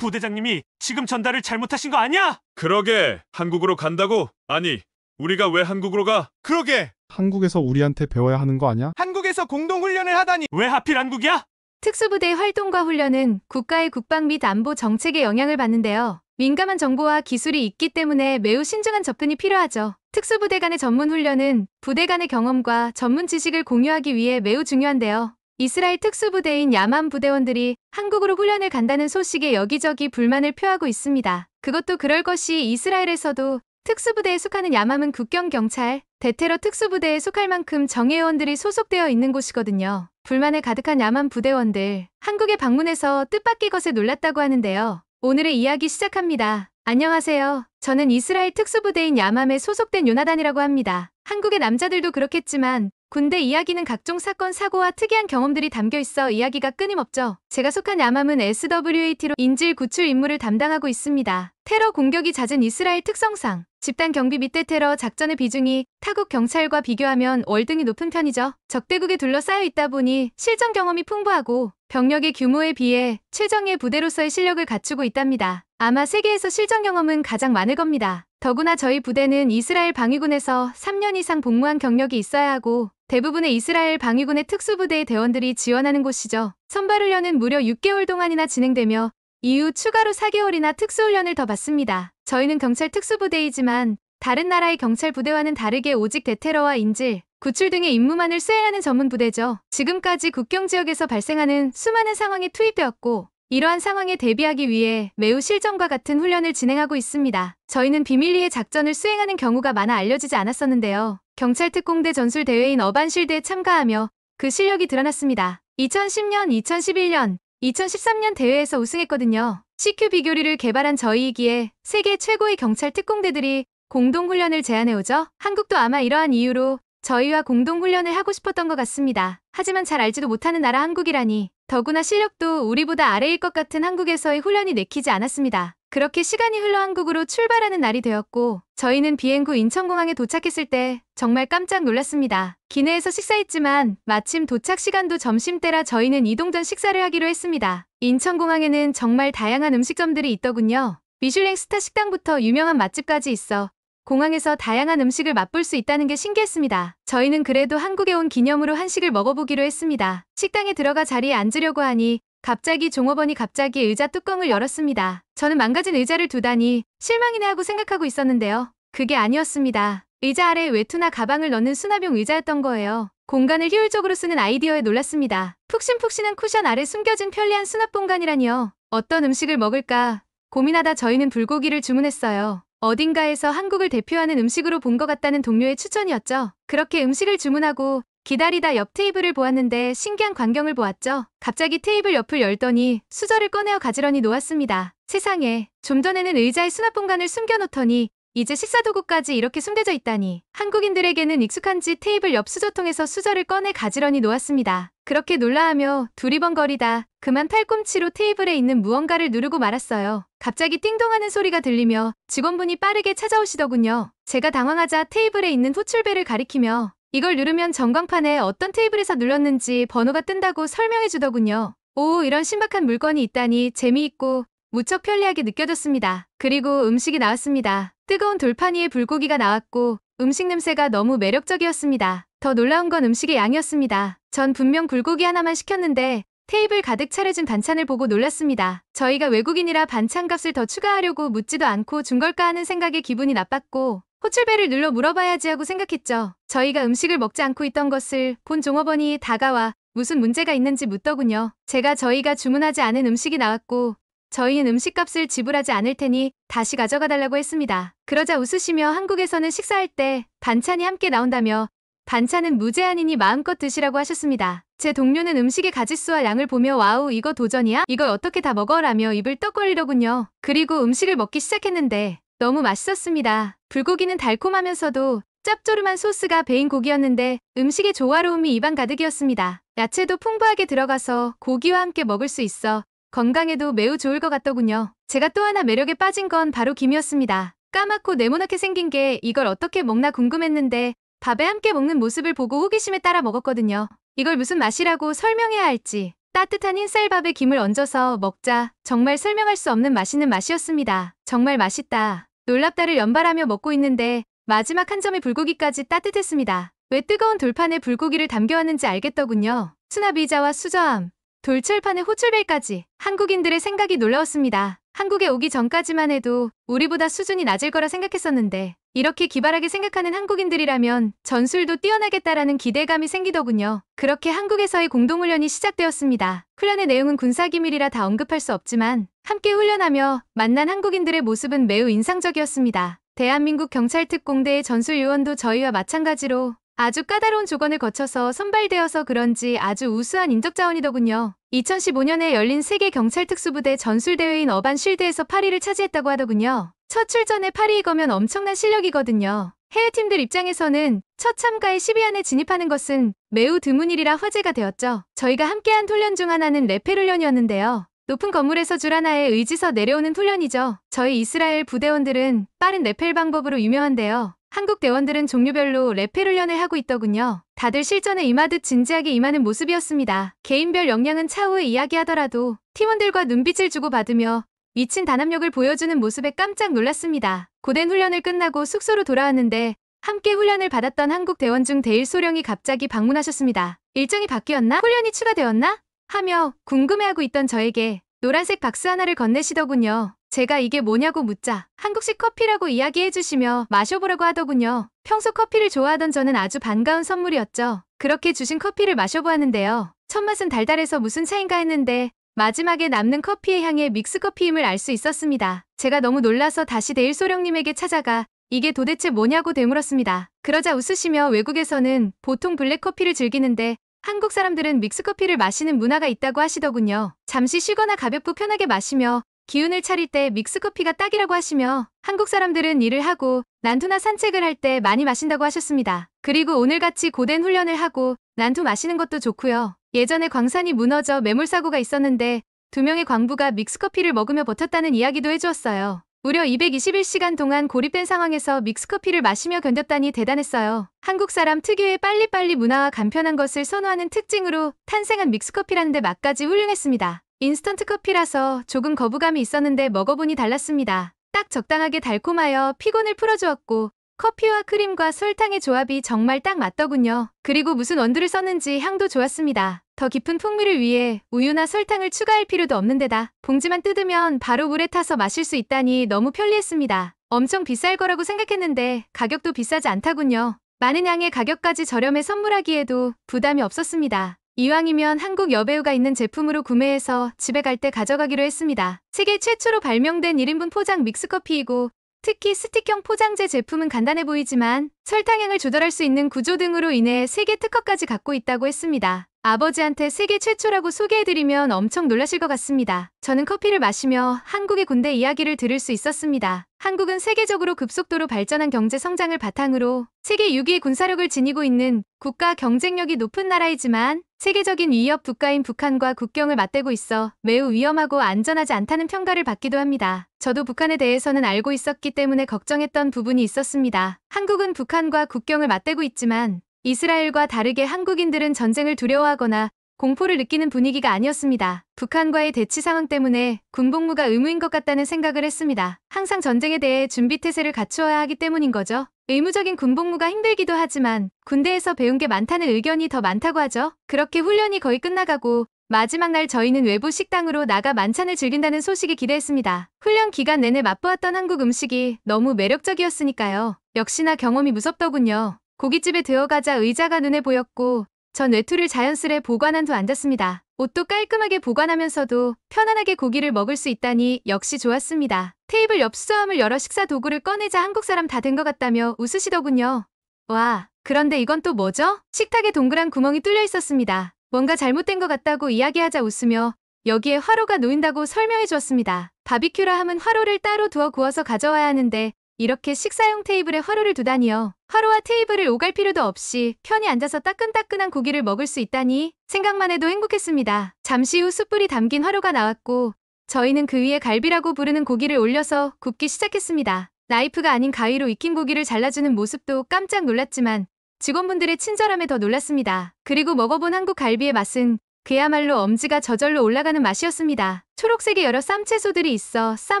부대장님이 지금 전달을 잘못하신 거 아니야? 그러게, 한국으로 간다고? 아니, 우리가 왜 한국으로 가? 그러게, 한국에서 우리한테 배워야 하는 거 아니야? 한국에서 공동훈련을 하다니. 왜 하필 한국이야? 특수부대의 활동과 훈련은 국가의 국방 및 안보 정책에 영향을 받는데요. 민감한 정보와 기술이 있기 때문에 매우 신중한 접근이 필요하죠. 특수부대 간의 전문 훈련은 부대 간의 경험과 전문 지식을 공유하기 위해 매우 중요한데요. 이스라엘 특수부대인 야만 부대원들이 한국으로 훈련을 간다는 소식에 여기저기 불만을 표하고 있습니다. 그것도 그럴 것이 이스라엘에서도 특수부대에 속하는 야맘은 국경경찰, 대테러 특수부대에 속할 만큼 정예요원들이 소속되어 있는 곳이거든요. 불만에 가득한 야만 부대원들, 한국에 방문해서 뜻밖의 것에 놀랐다고 하는데요. 오늘의 이야기 시작합니다. 안녕하세요. 저는 이스라엘 특수부대인 야맘에 소속된 요나단이라고 합니다. 한국의 남자들도 그렇겠지만 군대 이야기는 각종 사건, 사고와 특이한 경험들이 담겨 있어 이야기가 끊임없죠. 제가 속한 야맘은 SWAT로 인질 구출 임무를 담당하고 있습니다. 테러 공격이 잦은 이스라엘 특성상 집단 경비 및 대테러 작전의 비중이 타국 경찰과 비교하면 월등히 높은 편이죠. 적대국에 둘러싸여 있다 보니 실전 경험이 풍부하고 병력의 규모에 비해 최정예 부대로서의 실력을 갖추고 있답니다. 아마 세계에서 실전 경험은 가장 많을 겁니다. 더구나 저희 부대는 이스라엘 방위군에서 3년 이상 복무한 경력이 있어야 하고 대부분의 이스라엘 방위군의 특수부대의 대원들이 지원하는 곳이죠. 선발훈련은 무려 6개월 동안이나 진행되며 이후 추가로 4개월이나 특수훈련을 더 받습니다. 저희는 경찰 특수부대이지만 다른 나라의 경찰 부대와는 다르게 오직 대테러와 인질, 구출 등의 임무만을 수행하는 전문 부대죠. 지금까지 국경지역에서 발생하는 수많은 상황에 투입되었고 이러한 상황에 대비하기 위해 매우 실전과 같은 훈련을 진행하고 있습니다. 저희는 비밀리에 작전을 수행하는 경우가 많아 알려지지 않았었는데요. 경찰 특공대 전술 대회인 어반실드에 참가하며 그 실력이 드러났습니다. 2010년, 2011년, 2013년 대회에서 우승했거든요. CQ 비교리를 개발한 저희이기에 세계 최고의 경찰 특공대들이 공동훈련을 제안해오죠. 한국도 아마 이러한 이유로 저희와 공동훈련을 하고 싶었던 것 같습니다. 하지만 잘 알지도 못하는 나라 한국이라니, 더구나 실력도 우리보다 아래일 것 같은 한국에서의 훈련이 내키지 않았습니다. 그렇게 시간이 흘러 한국으로 출발하는 날이 되었고 저희는 비행 후 인천공항에 도착했을 때 정말 깜짝 놀랐습니다. 기내에서 식사했지만 마침 도착 시간도 점심때라 저희는 이동 전 식사를 하기로 했습니다. 인천공항에는 정말 다양한 음식점들이 있더군요. 미슐랭 스타 식당부터 유명한 맛집까지 있어 공항에서 다양한 음식을 맛볼 수 있다는 게 신기했습니다. 저희는 그래도 한국에 온 기념으로 한식을 먹어보기로 했습니다. 식당에 들어가 자리에 앉으려고 하니 갑자기 종업원이 갑자기 의자 뚜껑을 열었습니다. 저는 망가진 의자를 두다니 실망이네 하고 생각하고 있었는데요. 그게 아니었습니다. 의자 아래에 외투나 가방을 넣는 수납용 의자였던 거예요. 공간을 효율적으로 쓰는 아이디어에 놀랐습니다. 푹신푹신한 쿠션 아래 숨겨진 편리한 수납 공간이라니요. 어떤 음식을 먹을까 고민하다 저희는 불고기를 주문했어요. 어딘가에서 한국을 대표하는 음식으로 본 것 같다는 동료의 추천이었죠. 그렇게 음식을 주문하고 기다리다 옆 테이블을 보았는데 신기한 광경을 보았죠. 갑자기 테이블 옆을 열더니 수저를 꺼내어 가지런히 놓았습니다. 세상에, 좀 전에는 의자에 수납 공간을 숨겨놓더니 이제 식사도구까지 이렇게 숨겨져 있다니. 한국인들에게는 익숙한지 테이블 옆 수저통에서 수저를 꺼내 가지런히 놓았습니다. 그렇게 놀라하며 두리번거리다 그만 팔꿈치로 테이블에 있는 무언가를 누르고 말았어요. 갑자기 띵동하는 소리가 들리며 직원분이 빠르게 찾아오시더군요. 제가 당황하자 테이블에 있는 호출벨을 가리키며 이걸 누르면 전광판에 어떤 테이블에서 눌렀는지 번호가 뜬다고 설명해 주더군요. 오, 이런 신박한 물건이 있다니 재미있고 무척 편리하게 느껴졌습니다. 그리고 음식이 나왔습니다. 뜨거운 돌판 위에 불고기가 나왔고 음식 냄새가 너무 매력적이었습니다. 더 놀라운 건 음식의 양이었습니다. 전 분명 불고기 하나만 시켰는데 테이블 가득 차려진 반찬을 보고 놀랐습니다. 저희가 외국인이라 반찬값을 더 추가하려고 묻지도 않고 준 걸까 하는 생각에 기분이 나빴고 호출벨을 눌러 물어봐야지 하고 생각했죠. 저희가 음식을 먹지 않고 있던 것을 본 종업원이 다가와 무슨 문제가 있는지 묻더군요. 제가 저희가 주문하지 않은 음식이 나왔고 저희는 음식값을 지불하지 않을 테니 다시 가져가 달라고 했습니다. 그러자 웃으시며 한국에서는 식사할 때 반찬이 함께 나온다며 반찬은 무제한이니 마음껏 드시라고 하셨습니다. 제 동료는 음식의 가짓수와 양을 보며 와우, 이거 도전이야? 이걸 어떻게 다 먹어라며 입을 떡 벌리더군요. 그리고 음식을 먹기 시작했는데 너무 맛있었습니다. 불고기는 달콤하면서도 짭조름한 소스가 배인 고기였는데 음식의 조화로움이 입안 가득이었습니다. 야채도 풍부하게 들어가서 고기와 함께 먹을 수 있어 건강에도 매우 좋을 것 같더군요. 제가 또 하나 매력에 빠진 건 바로 김이었습니다. 까맣고 네모나게 생긴 게 이걸 어떻게 먹나 궁금했는데 밥에 함께 먹는 모습을 보고 호기심에 따라 먹었거든요. 이걸 무슨 맛이라고 설명해야 할지 따뜻한 흰쌀밥에 김을 얹어서 먹자. 정말 설명할 수 없는 맛있는 맛이었습니다. 정말 맛있다. 놀랍다를 연발하며 먹고 있는데 마지막 한 점의 불고기까지 따뜻했습니다. 왜 뜨거운 돌판에 불고기를 담겨왔는지 알겠더군요. 수납의자와 수저함, 돌철판에 호출벨까지. 한국인들의 생각이 놀라웠습니다. 한국에 오기 전까지만 해도 우리보다 수준이 낮을 거라 생각했었는데 이렇게 기발하게 생각하는 한국인들이라면 전술도 뛰어나겠다라는 기대감이 생기더군요. 그렇게 한국에서의 공동훈련이 시작되었습니다. 훈련의 내용은 군사기밀이라 다 언급할 수 없지만 함께 훈련하며 만난 한국인들의 모습은 매우 인상적이었습니다. 대한민국 경찰특공대의 전술 요원도 저희와 마찬가지로 아주 까다로운 조건을 거쳐서 선발되어서 그런지 아주 우수한 인적자원이더군요. 2015년에 열린 세계 경찰특수부대 전술대회인 어반 쉴드에서 8위를 차지했다고 하더군요. 첫 출전에 8위 이거면 엄청난 실력이거든요. 해외팀들 입장에서는 첫 참가에 10위 안에 진입하는 것은 매우 드문 일이라 화제가 되었죠. 저희가 함께한 훈련 중 하나는 레펠 훈련이었는데요. 높은 건물에서 줄 하나에 의지서 내려오는 훈련이죠. 저희 이스라엘 부대원들은 빠른 레펠 방법으로 유명한데요. 한국 대원들은 종류별로 레펠 훈련을 하고 있더군요. 다들 실전에 임하듯 진지하게 임하는 모습이었습니다. 개인별 역량은 차후에 이야기하더라도 팀원들과 눈빛을 주고받으며 미친 단합력을 보여주는 모습에 깜짝 놀랐습니다. 고된 훈련을 끝나고 숙소로 돌아왔는데 함께 훈련을 받았던 한국 대원 중 대일소령이 갑자기 방문하셨습니다. 일정이 바뀌었나? 훈련이 추가되었나? 하며 궁금해하고 있던 저에게 노란색 박스 하나를 건네시더군요. 제가 이게 뭐냐고 묻자 한국식 커피라고 이야기해주시며 마셔보라고 하더군요. 평소 커피를 좋아하던 저는 아주 반가운 선물이었죠. 그렇게 주신 커피를 마셔보았는데요. 첫 맛은 달달해서 무슨 차인가 했는데 마지막에 남는 커피의 향에 믹스커피임을 알 수 있었습니다. 제가 너무 놀라서 다시 대일소령님에게 찾아가 이게 도대체 뭐냐고 되물었습니다. 그러자 웃으시며 외국에서는 보통 블랙커피를 즐기는데 한국 사람들은 믹스커피를 마시는 문화가 있다고 하시더군요. 잠시 쉬거나 가볍고 편하게 마시며 기운을 차릴 때 믹스커피가 딱이라고 하시며 한국 사람들은 일을 하고 난투나 산책을 할 때 많이 마신다고 하셨습니다. 그리고 오늘같이 고된 훈련을 하고 난투 마시는 것도 좋고요. 예전에 광산이 무너져 매몰사고가 있었는데 2명의 광부가 믹스커피를 먹으며 버텼다는 이야기도 해주었어요. 무려 221시간 동안 고립된 상황에서 믹스커피를 마시며 견뎠다니 대단했어요. 한국 사람 특유의 빨리빨리 문화와 간편한 것을 선호하는 특징으로 탄생한 믹스커피라는데 맛까지 훌륭했습니다. 인스턴트 커피라서 조금 거부감이 있었는데 먹어보니 달랐습니다. 딱 적당하게 달콤하여 피곤을 풀어주었고 커피와 크림과 설탕의 조합이 정말 딱 맞더군요. 그리고 무슨 원두를 썼는지 향도 좋았습니다. 더 깊은 풍미를 위해 우유나 설탕을 추가할 필요도 없는 데다 봉지만 뜯으면 바로 물에 타서 마실 수 있다니 너무 편리했습니다. 엄청 비쌀 거라고 생각했는데 가격도 비싸지 않다군요. 많은 양의 가격까지 저렴해 선물하기에도 부담이 없었습니다. 이왕이면 한국 여배우가 있는 제품으로 구매해서 집에 갈 때 가져가기로 했습니다. 세계 최초로 발명된 1인분 포장 믹스커피이고 특히 스틱형 포장재 제품은 간단해 보이지만 설탕향을 조절할 수 있는 구조 등으로 인해 세계 특허까지 갖고 있다고 했습니다. 아버지한테 세계 최초라고 소개해드리면 엄청 놀라실 것 같습니다. 저는 커피를 마시며 한국의 군대 이야기를 들을 수 있었습니다. 한국은 세계적으로 급속도로 발전한 경제 성장을 바탕으로 세계 6위의 군사력을 지니고 있는 국가 경쟁력이 높은 나라이지만 세계적인 위협 국가인 북한과 국경을 맞대고 있어 매우 위험하고 안전하지 않다는 평가를 받기도 합니다. 저도 북한에 대해서는 알고 있었기 때문에 걱정했던 부분이 있었습니다. 한국은 북한과 국경을 맞대고 있지만 이스라엘과 다르게 한국인들은 전쟁을 두려워하거나 공포를 느끼는 분위기가 아니었습니다. 북한과의 대치 상황 때문에 군복무가 의무인 것 같다는 생각을 했습니다. 항상 전쟁에 대해 준비태세를 갖추어야 하기 때문인 거죠. 의무적인 군복무가 힘들기도 하지만 군대에서 배운 게 많다는 의견이 더 많다고 하죠. 그렇게 훈련이 거의 끝나가고 마지막 날 저희는 외부 식당으로 나가 만찬을 즐긴다는 소식이 기대했습니다. 훈련 기간 내내 맛보았던 한국 음식이 너무 매력적이었으니까요. 역시나 경험이 무섭더군요. 고깃집에 들어가자 의자가 눈에 보였고 전 외투를 자연스레 보관한 후 앉았습니다. 옷도 깔끔하게 보관하면서도 편안하게 고기를 먹을 수 있다니 역시 좋았습니다. 테이블 옆 수저함을 열어 식사 도구를 꺼내자 한국 사람 다 된 것 같다며 웃으시더군요. 와, 그런데 이건 또 뭐죠? 식탁에 동그란 구멍이 뚫려 있었습니다. 뭔가 잘못된 것 같다고 이야기하자 웃으며 여기에 화로가 놓인다고 설명해 주었습니다. 바비큐라 함은 화로를 따로 두어 구워서 가져와야 하는데 이렇게 식사용 테이블에 화로를 두다니요. 화로와 테이블을 오갈 필요도 없이 편히 앉아서 따끈따끈한 고기를 먹을 수 있다니 생각만 해도 행복했습니다. 잠시 후 숯불이 담긴 화로가 나왔고 저희는 그 위에 갈비라고 부르는 고기를 올려서 굽기 시작했습니다. 나이프가 아닌 가위로 익힌 고기를 잘라주는 모습도 깜짝 놀랐지만 직원분들의 친절함에 더 놀랐습니다. 그리고 먹어본 한국 갈비의 맛은 그야말로 엄지가 저절로 올라가는 맛이었습니다. 초록색의 여러 쌈채소들이 있어 싸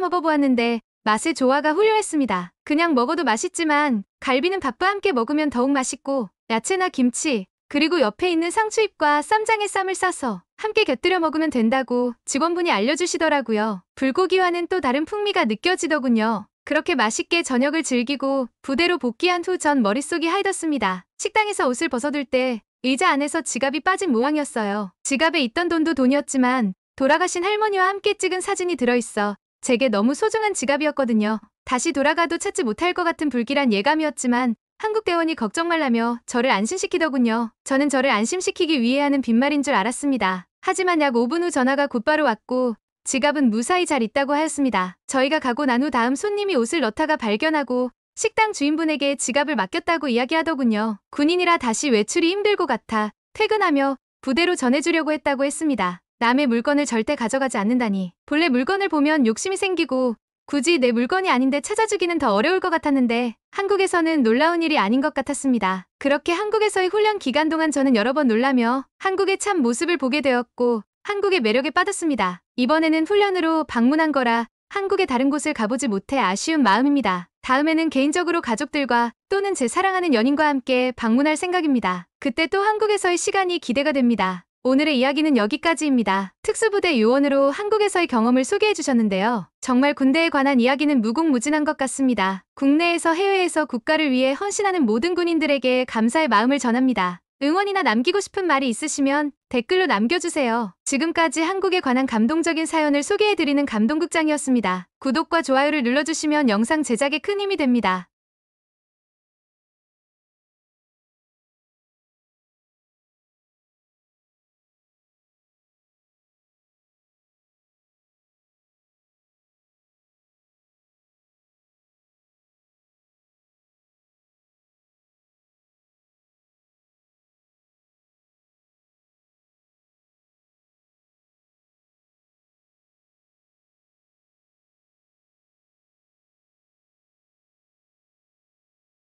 먹어보았는데 맛의 조화가 훌륭했습니다. 그냥 먹어도 맛있지만 갈비는 밥과 함께 먹으면 더욱 맛있고 야채나 김치, 그리고 옆에 있는 상추잎과 쌈장에 쌈을 싸서 함께 곁들여 먹으면 된다고 직원분이 알려주시더라고요. 불고기와는 또 다른 풍미가 느껴지더군요. 그렇게 맛있게 저녁을 즐기고 부대로 복귀한 후 전 머릿속이 하얘졌습니다. 식당에서 옷을 벗어둘 때 의자 안에서 지갑이 빠진 모양이었어요. 지갑에 있던 돈도 돈이었지만 돌아가신 할머니와 함께 찍은 사진이 들어있어 제게 너무 소중한 지갑이었거든요. 다시 돌아가도 찾지 못할 것 같은 불길한 예감이었지만 한국 대원이 걱정 말라며 저를 안심시키더군요. 저는 저를 안심시키기 위해 하는 빈말인 줄 알았습니다. 하지만 약 5분 후 전화가 곧바로 왔고 지갑은 무사히 잘 있다고 하였습니다. 저희가 가고 난 후 다음 손님이 옷을 넣다가 발견하고 식당 주인분에게 지갑을 맡겼다고 이야기하더군요. 군인이라 다시 외출이 힘들 것 같아 퇴근하며 부대로 전해주려고 했다고 했습니다. 남의 물건을 절대 가져가지 않는다니. 본래 물건을 보면 욕심이 생기고 굳이 내 물건이 아닌데 찾아주기는 더 어려울 것 같았는데 한국에서는 놀라운 일이 아닌 것 같았습니다. 그렇게 한국에서의 훈련 기간 동안 저는 여러 번 놀라며 한국의 참 모습을 보게 되었고 한국의 매력에 빠졌습니다. 이번에는 훈련으로 방문한 거라 한국의 다른 곳을 가보지 못해 아쉬운 마음입니다. 다음에는 개인적으로 가족들과 또는 제 사랑하는 연인과 함께 방문할 생각입니다. 그때 또 한국에서의 시간이 기대가 됩니다. 오늘의 이야기는 여기까지입니다. 특수부대 요원으로 한국에서의 경험을 소개해 주셨는데요. 정말 군대에 관한 이야기는 무궁무진한 것 같습니다. 국내에서 해외에서 국가를 위해 헌신하는 모든 군인들에게 감사의 마음을 전합니다. 응원이나 남기고 싶은 말이 있으시면 댓글로 남겨주세요. 지금까지 한국에 관한 감동적인 사연을 소개해드리는 감동극장이었습니다. 구독과 좋아요를 눌러주시면 영상 제작에 큰 힘이 됩니다.